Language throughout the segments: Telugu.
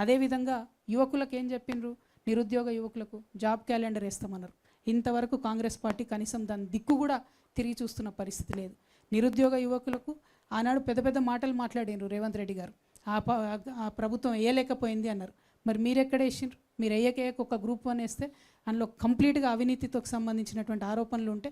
అదేవిధంగా యువకులకు ఏం చెప్పిండ్రు, నిరుద్యోగ యువకులకు జాబ్ క్యాలెండర్ వేస్తామన్నారు. ఇంతవరకు కాంగ్రెస్ పార్టీ కనీసం దాని దిక్కు కూడా తిరిగి చూస్తున్న పరిస్థితి లేదు. నిరుద్యోగ యువకులకు ఆనాడు పెద్ద పెద్ద మాటలు మాట్లాడినారు రేవంత్ రెడ్డి గారు. ఆ ప్రభుత్వం వేయలేకపోయింది అన్నారు. మరి మీరెక్కడ వేసిండ్రు? మీరు వేయకేయక ఒక గ్రూప్ 1 వేస్తే అందులో కంప్లీట్గా అవినీతితో సంబంధించినటువంటి ఆరోపణలు ఉంటే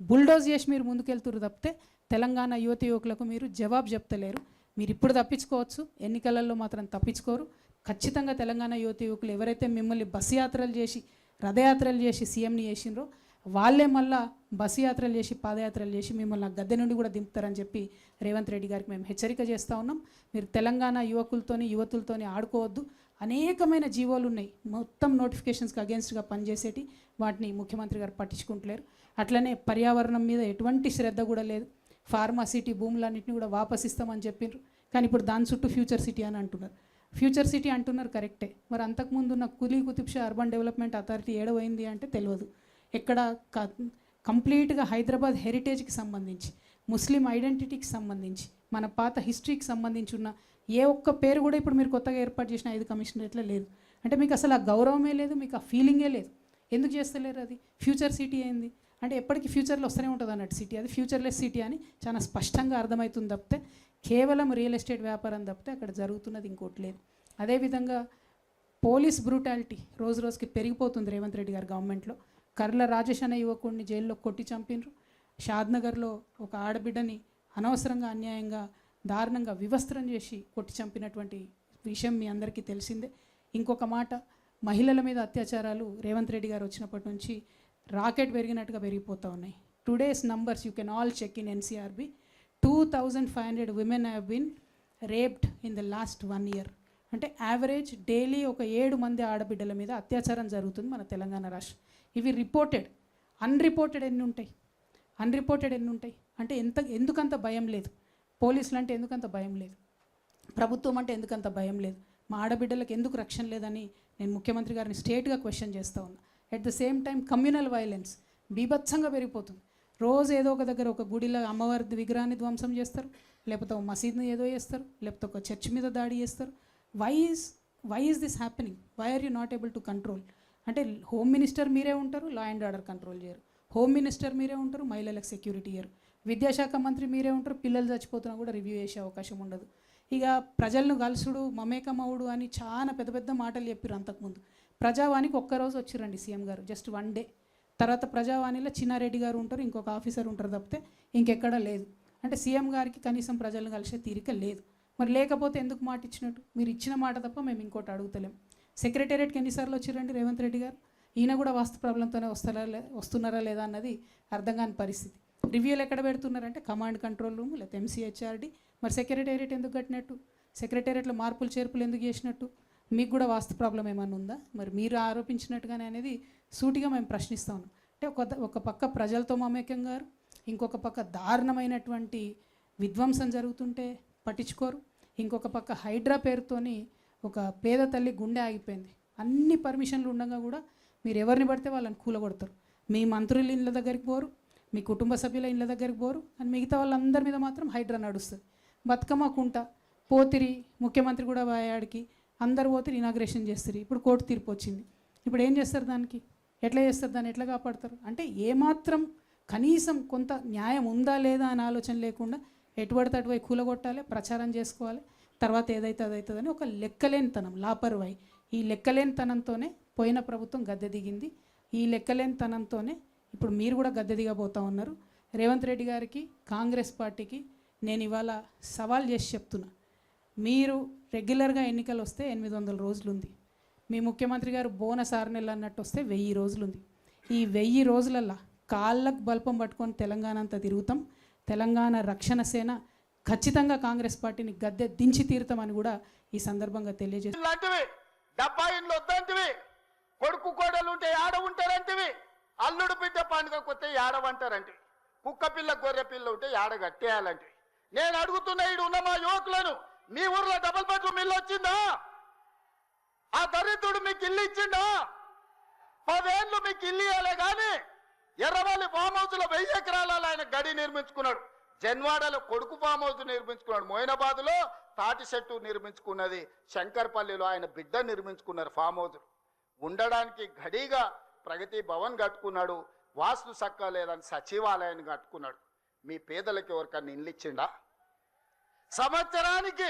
బుల్డోజ్ చేసి మీరు ముందుకెళ్తురు తప్పితే తెలంగాణ యువతి యువకులకు మీరు జవాబు చెప్తలేరు. మీరు ఇప్పుడు తప్పించుకోవచ్చు, ఎన్నికలలో మాత్రం తప్పించుకోరు. ఖచ్చితంగా తెలంగాణ యువతి యువకులు ఎవరైతే మిమ్మల్ని బస్సు యాత్రలు చేసి రథయాత్రలు చేసి సీఎంని చేసిండ్రో వాళ్ళే మళ్ళా బస్సు యాత్రలు చేసి పాదయాత్రలు చేసి మిమ్మల్ని గద్దె నుండి కూడా దింపుతారని చెప్పి రేవంత్ రెడ్డి గారికి మేము హెచ్చరిక చేస్తూ ఉన్నాం. మీరు తెలంగాణ యువకులతోని యువతులతోని ఆడుకోవద్దు. అనేకమైన జీవోలు ఉన్నాయి, మొత్తం నోటిఫికేషన్స్కి అగేన్స్ట్గా పనిచేసేటి, వాటిని ముఖ్యమంత్రి గారు పట్టించుకుంటలేరు. అట్లనే పర్యావరణం మీద ఎటువంటి శ్రద్ధ కూడా లేదు. ఫార్మాసిటీ భూములన్నింటినీ కూడా వాపసిస్తామని చెప్పిండ్రు, కానీ ఇప్పుడు దాని చుట్టూ ఫ్యూచర్ సిటీ అని అంటున్నారు. ఫ్యూచర్ సిటీ అంటున్నారు కరెక్టే, మరి అంతకుముందు ఉన్న Quli Qutub Shah urban development authority ఏడవైంది అంటే తెలియదు. ఎక్కడ కంప్లీట్గా హైదరాబాద్ హెరిటేజ్కి సంబంధించి, ముస్లిం ఐడెంటిటీకి సంబంధించి, మన పాత హిస్టరీకి సంబంధించి ఉన్న ఏ ఒక్క పేరు కూడా ఇప్పుడు మీరు కొత్తగా ఏర్పాటు చేసిన 5 కమిషనరేట్లో లేదు. అంటే మీకు అసలు ఆ గౌరవమే లేదు, మీకు ఆ ఫీలింగే లేదు. ఎందుకు చేస్తలేరు? అది ఫ్యూచర్ సిటీ అయింది అంటే ఎప్పటికీ ఫ్యూచర్లో వస్తూనే ఉంటుంది అన్నట్టు సిటీ, అది ఫ్యూచర్లెస్ సిటీ అని చాలా స్పష్టంగా అర్థమవుతుంది తప్పితే కేవలం రియల్ ఎస్టేట్ వ్యాపారం తప్పితే అక్కడ జరుగుతున్నది ఇంకోటి లేదు. అదేవిధంగా పోలీస్ బ్రూటాలిటీ రోజు రోజుకి పెరిగిపోతుంది రేవంత్ రెడ్డి గారి గవర్నమెంట్లో. కర్ల రాజేష్ అనే యువకుడిని జైల్లో కొట్టి చంపినరు. షాద్నగర్లో ఒక ఆడబిడ్డని అనవసరంగా అన్యాయంగా దారుణంగా వివస్త్రం చేసి కొట్టి చంపినటువంటి విషయం మీ అందరికీ తెలిసిందే. ఇంకొక మాట, మహిళల మీద అత్యాచారాలు రేవంత్ రెడ్డి గారు వచ్చినప్పటి నుంచి రాకెట్ పెరిగినట్టుగా పెరిగిపోతూ ఉన్నాయి. Today's numbers you can all check in NCRB. 2500 women have been raped in the last 1 year. అంటే యావరేజ్ డైలీ ఒక 7 మంది ఆడబిడ్డల మీద అత్యాచారం జరుగుతుంది మన తెలంగాణ రాష్ట్రం. ఇవి రిపోర్టెడ్. అన్రిపోర్టెడ్ ఎన్ని ఉంటాయి? అంటే ఎందుకంత భయం లేదు? పోలీసులు అంటే ఎందుకంత భయం లేదు? ప్రభుత్వం అంటే ఎందుకంత భయం లేదు? మా ఆడబిడ్డలకు ఎందుకు రక్షణ లేదని నేను ముఖ్యమంత్రి గారిని స్ట్రేట్గా క్వశ్చన్ చేస్తూ ఉన్నా. At the same time communal violence బీభత్సంగా పెరిగిపోతుంది. రోజు ఏదో ఒక దగ్గర ఒక గుడిలో అమ్మవారి విగ్రహాన్ని ధ్వంసం చేస్తారు, లేకపోతే ఒక మసీద్ని ఏదో చేస్తారు, లేకపోతే ఒక చర్చ్ మీద దాడి చేస్తారు. Why is this happening? Why are you not able to control? అంటే హోమ్ మినిస్టర్ మీరే ఉంటారు, లా అండ్ ఆర్డర్ కంట్రోల్ చేయరు. హోమ్ మినిస్టర్ మీరే ఉంటారు, మహిళలకు సెక్యూరిటీ ఇయ్యరు. విద్యాశాఖ మంత్రి మీరే ఉంటారు, పిల్లలు చచ్చిపోతున్నా కూడా రివ్యూ చేసే అవకాశం ఉండదు. ఇక ప్రజలను కలుసుడు, మమేకమవుడు అని చాలా పెద్ద పెద్ద మాటలు చెప్పారు అంతకుముందు. ప్రజావానికి ఒక్కరోజు వచ్చిరండి సీఎం గారు, జస్ట్ 1 day. తర్వాత ప్రజావాణిలో చిన్నారెడ్డి గారు ఉంటారు, ఇంకొక ఆఫీసర్ ఉంటారు తప్పితే ఇంకెక్కడా లేదు. అంటే సీఎం గారికి కనీసం ప్రజలను కలిసే తీరిక లేదు. మరి లేకపోతే ఎందుకు మాట ఇచ్చినట్టు? మీరు ఇచ్చిన మాట తప్ప మేము ఇంకోటి అడుగుతలేం. సెక్రటేరియట్కి ఎన్నిసార్లు వచ్చిరండి రేవంత్ రెడ్డి గారు? ఈయన కూడా వాస్తు ప్రాబ్లంతోనే వస్తున్నారా లేదా అన్నది అర్థం కాని పరిస్థితి. రివ్యూలు ఎక్కడ పెడుతున్నారంటే కమాండ్ కంట్రోల్ రూమ్ లేకపోతే ఎంసీహెచ్ఆర్డి. మరి సెక్రటేరియట్ ఎందుకు కట్టినట్టు? సెక్రటేరియట్లో మార్పులు చేర్పులు ఎందుకు చేసినట్టు? మీకు కూడా వాస్తు ప్రాబ్లం ఏమైనా ఉందా? మరి మీరు ఆరోపించినట్టుగానే అనేది సూటిగా మేము ప్రశ్నిస్తా ఉన్నాం. అంటే ఒక పక్క ప్రజలతో మమేకం గారు, ఇంకొక పక్క దారుణమైనటువంటి విధ్వంసం జరుగుతుంటే పట్టించుకోరు, ఇంకొక పక్క హైడ్రా పేరుతోని ఒక పేద తల్లి గుండె ఆగిపోయింది. అన్ని పర్మిషన్లు ఉండగా కూడా మీరు ఎవరిని పడితే వాళ్ళని కూలగొడతారు. మీ మంత్రుల ఇళ్ళ దగ్గరికి పోరు, మీ కుటుంబ సభ్యుల ఇళ్ళ దగ్గరికి పోరు, అని మిగతా వాళ్ళందరి మీద మాత్రం హైడ్రా నడుస్తుంది. బతుకమ్మ కుంట పోతిరి, ముఖ్యమంత్రి కూడా వాయాడికి అందరు పోతిరి, ఇనాగ్రేషన్ చేస్తారు. ఇప్పుడు కోర్టు తీర్పు వచ్చింది. ఇప్పుడు ఏం చేస్తారు? దానికి ఎట్లా చేస్తారు? దాన్ని ఎట్లా కాపాడతారు? అంటే ఏమాత్రం కనీసం కొంత న్యాయం ఉందా లేదా అని ఆలోచన లేకుండా ఎటుపడితే అటువై కూలగొట్టాలి, ప్రచారం చేసుకోవాలి, తర్వాత ఏదైతే అదవుతుందని ఒక లెక్కలేనితనం, లాపర్వాయి. ఈ లెక్కలేనితనంతోనే పోయిన ప్రభుత్వం గద్దె దిగింది. ఈ లెక్కలేనితనంతోనే ఇప్పుడు మీరు కూడా గద్దె దిగబోతూ ఉన్నారు. రేవంత్ రెడ్డి గారికి, కాంగ్రెస్ పార్టీకి నేను ఇవాళ సవాల్ చేసి చెప్తున్నా. మీరు రెగ్యులర్గా ఎన్నికలు వస్తే 800 రోజులు ఉంది. మీ ముఖ్యమంత్రి గారు బోనస్ 6 నెలలు అన్నట్టు వస్తే 1000 రోజులు ఉంది. ఈ 1000 రోజులల్లా కాళ్ళకు బల్పం పట్టుకొని తెలంగాణ అంతా తిరుగుతాం. తెలంగాణ రక్షణ సేన ఖచ్చితంగా కాంగ్రెస్ పార్టీని గద్దె దించి తీరుతామని కూడా ఈ సందర్భంగా తెలియజేస్తాం. కొడుకు కోడలు ఉంటే ఆడ ఉంటారంటివి, అల్లుడు బిడ్డ పండుగ కొత్త ఆడవంటారంటే, కుక్క పిల్ల గొర్రె పిల్ల ఉంటే ఆడ కట్టేయాలంటే. నేను అడుగుతున్న ఈడు ఉన్న మా యువకులను, మీ ఊర్లో డబుల్ బెడ్రూమ్ ఇల్లు వచ్చిందా? ఆ దరిద్రుడు మీకు ఇల్లు ఇచ్చిందా? 10 ఏళ్ళు మీకు ఇల్లు ఇవ్వలే కానీ ఎర్రవల్లి ఫామ్ హౌస్ లో 1000 ఎకరాలలో ఆయన గడి నిర్మించుకున్నాడు. జన్వాడలో కొడుకు ఫామ్ హౌస్ నిర్మించుకున్నాడు. మోయినాబాద్ లో తాటి చెట్టు నిర్మించుకున్నది, శంకర్పల్లిలో ఆయన బిడ్డ నిర్మించుకున్నారు ఫామ్ హౌస్. ఉండడానికి గడిగా ప్రగతి భవన్ కట్టుకున్నాడు, వాస్తు సక్క లేదని సచివాలయాన్ని కట్టుకున్నాడు. మీ పేదలకు ఎవరికన్నా ఇల్లు ఇచ్చిండా? సంవత్సరానికి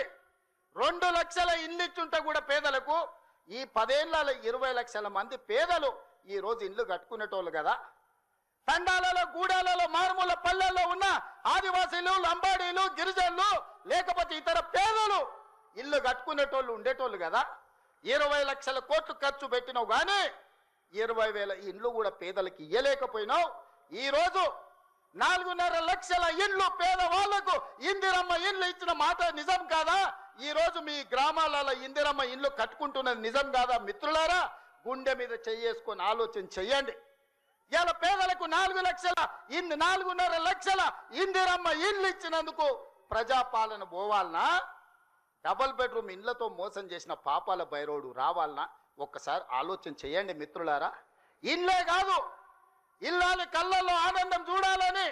2 లక్షల ఇల్లు ఇచ్చుంటే కూడా పేదలకు ఈ 10 ఏళ్లలో 20 లక్షల మంది పేదలు ఈ రోజు ఇల్లు కట్టుకునేటోళ్ళు కదా. తండాలలో, గూడాలలో, మారుమూల పల్లెల్లో ఉన్న ఆదివాసీలు, లంబాడీలు, గిరిజనులు, లేకపోతే ఇతర పేదలు ఇల్లు కట్టుకునేటోళ్ళు ఉండేటోళ్ళు కదా. 20 లక్షల కోట్లు ఖర్చు పెట్టినావు కానీ 20,000 ఇండ్లు కూడా పేదలకు ఇయ్యలేకపోయినావు. ఈరోజు 4.5 లక్షల ఇండ్లు పేదవాళ్లకు ఇందిరమ్మ ఇండ్లు ఇచ్చిన మాట నిజం కాదా? ఈ రోజు మీ గ్రామాలలో ఇందిరమ్మ ఇండ్లు కట్టుకుంటున్నది నిజం కాదా? మిత్రులారా, గుండె మీద చెయ్యేసుకొని ఆలోచన చెయ్యండి. ఇలా పేదలకు 4.5 లక్షల ఇందిరమ్మ ఇండ్లు ఇచ్చినందుకు ప్రజాపాలన పోవాలనా? డబుల్ బెడ్రూమ్ ఇండ్లతో మోసం చేసిన పాపాల బైరోడు రావాలనా? ఒక్కసారి ఆలోచన చేయండి మిత్రులారా. ఇల్లే కాదు, ఇల్లాలి కళ్ళల్లో ఆనందం చూడాలని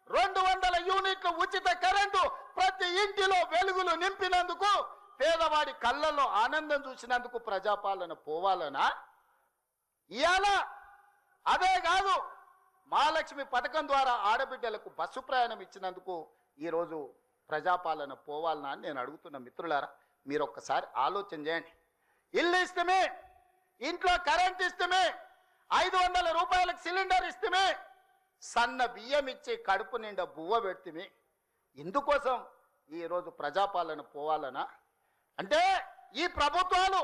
200 యూనిట్ల ఉచిత కరెంటు ప్రతి ఇంటిలో వెలుగులు నింపినందుకు, పేదవాడి కళ్ళల్లో ఆనందం చూసినందుకు ప్రజాపాలన పోవాలనా? ఇవాళ అదే కాదు, మహాలక్ష్మి పథకం ద్వారా ఆడబిడ్డలకు బస్సు ప్రయాణం ఇచ్చినందుకు ఈరోజు ప్రజాపాలన పోవాలనా అని నేను అడుగుతున్న మిత్రులారా. మీరు ఒక్కసారి ఆలోచన చేయండి. ఇల్లు ఇస్తమే, ఇంట్లో కరెంట్ ఇస్తమే, 500 రూపాయలకు సిలిండర్ ఇస్తమే, సన్న బియ్యం ఇచ్చి కడుపు నిండా బువ్వ పెడితే ఇందుకోసం ఈరోజు ప్రజాపాలన పోవాలనా? అంటే ఈ ప్రభుత్వాలు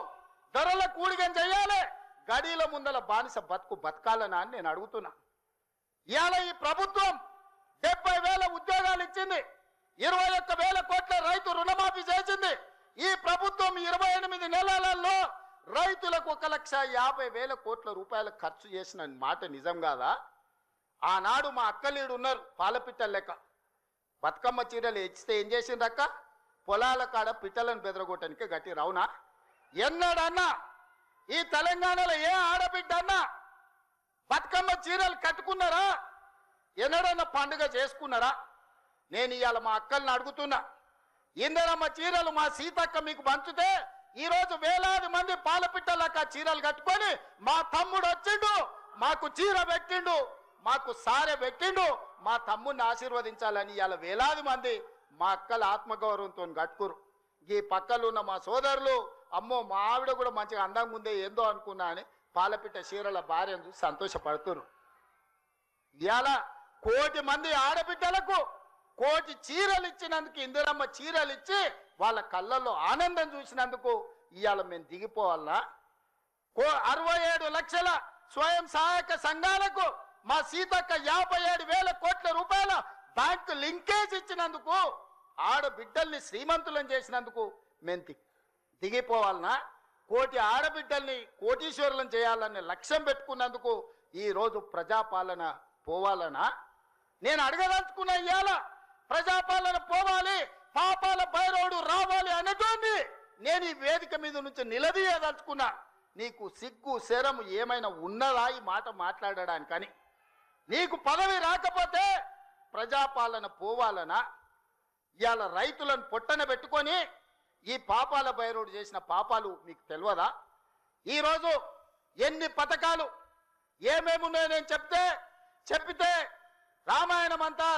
ధరల కూడిగం చేయాలి, గడీల ముందల బానిస బతుకు బతకాలనా అని నేను అడుగుతున్నా. ఇవాళ ఈ ప్రభుత్వం 70,000 ఉద్యోగాలు ఇచ్చింది, 21,000 కోట్ల రైతు రుణమాఫీ చేసింది. ఈ ప్రభుత్వం 28 నెలలలో రైతులకు 1,50,000 కోట్ల రూపాయలు ఖర్చు చేసిన మాట నిజం కాదా? ఆనాడు మా అక్కలీడు ఉన్నారు, పాలపిట్టల లెక్క. బతుకమ్మ చీరలు ఇచ్చితే ఏం చేసిండ్రక్క? పొలాల కాడ పిట్టలను బెదరగొట్టడానికి గట్టి రవునా? ఎన్నడన్నా ఈ తెలంగాణలో ఏ ఆడబిడ్డ అన్నా బతుకమ్మ చీరలు కట్టుకున్నారా? ఎన్నడన్నా పండుగ చేసుకున్నారా? నేను ఇవాళ మా అక్కల్ని అడుగుతున్నా, ఇందరమ్మ చీరలు మా సీతక్క మీకు పంచుతే ఈరోజు వేలాది మంది పాలపిట్టలక్క చీరలు కట్టుకొని మా తమ్ముడు వచ్చిండు, మాకు చీర పెట్టిండు, మాకు సారె పెట్టిండు, మా తమ్ముడిని ఆశీర్వదించాలని ఇవాళ వేలాది మంది మా అక్కల ఆత్మగౌరవంతో కట్టుకురు. ఈ పక్కలు ఉన్న మా సోదరులు, అమ్మో మా ఆవిడ కూడా మంచిగా అందంగా ఉందే ఏందో అనుకున్నా అని పాలపిట్ట చీరల భార్యను చూసి సంతోషపడుతురు. ఇవాళ 1 కోటి మంది ఆడబిడ్డలకు 1 కోటి చీరలు ఇచ్చినందుకు, ఇందిరమ్మ చీరలు ఇచ్చి వాళ్ళ కళ్ళల్లో ఆనందం చూసినందుకు ఇవాళ మేము దిగిపోవాలనా? 67 లక్షల స్వయం సహాయక సంఘాలకు మా సీతక్క 57,000 కోట్ల రూపాయల బ్యాంకు లింకేజ్ ఇచ్చినందుకు, ఆడబిడ్డల్ని శ్రీమంతులను చేసినందుకు మేము దిగిపోవాలనా? 1 కోటి ఆడబిడ్డల్ని కోటీశ్వరులను చేయాలనే లక్ష్యం పెట్టుకున్నందుకు ఈరోజు ప్రజాపాలన పోవాలనా? నేను అడగదలుచుకున్న ఇవాళ ప్రజాపాలన పోవాలి, పాపాల బైరోడు రావాలి అనేటువంటి నేను ఈ వేదిక మీద నుంచి నిలదీయదలుచుకున్నా. నీకు సిగ్గు శరము ఏమైనా ఉన్నదా ఈ మాట మాట్లాడడానికని? నీకు పదవి రాకపోతే ప్రజాపాలన పోవాలనా? ఇవాళ రైతులను పొట్టన పెట్టుకొని ఈ పాపాల బైరోడు చేసిన పాపాలు మీకు తెలియదా? ఈరోజు ఎన్ని పథకాలు ఏమేమున్నాయో నేను చెప్పితే రామాయణం అంతా